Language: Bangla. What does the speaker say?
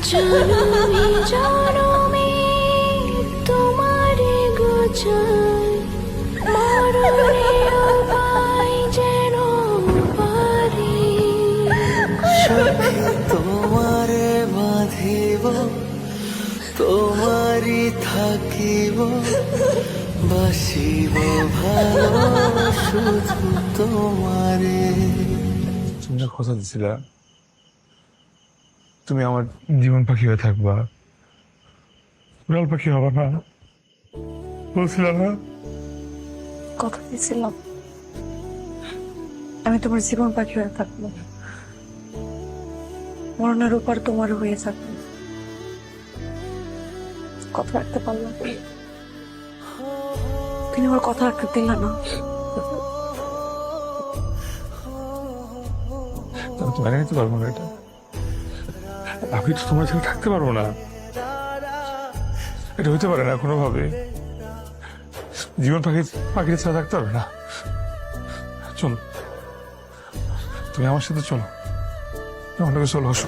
জনমে জনমে তোমারে গোছাই মরণে উপায় যেন পারি সখী তোমারে বাঁধিব তোমারই থাকিব বাসিব ভালো শুধু তোমারে। তুমি না কথা দিছিলা তুমি আমার জীবন পাখি হয়ে থাকবা, উড়াল পাখি হবা না, বলছিলাম না? কথা দিয়েছিলাম আমি তোমার জীবন পাখি হয়ে থাকবো, মরণের উপর তোমার হয়ে থাকবো। কথা রাখতে পারলাম না। তুমি আমার কথা রাখতে দিলা না। আমি তো মেনে নিতে পারবো না এটা। আমি তো তোমার সাথে থাকতে পারবো না, এটা হতে পারে না কোনোভাবে। জীবন পাখি পাখির ছাড়া থাকতে পারবে না। চলো, তুমি আমার সাথে চলো, আমাকে চলো, আসো।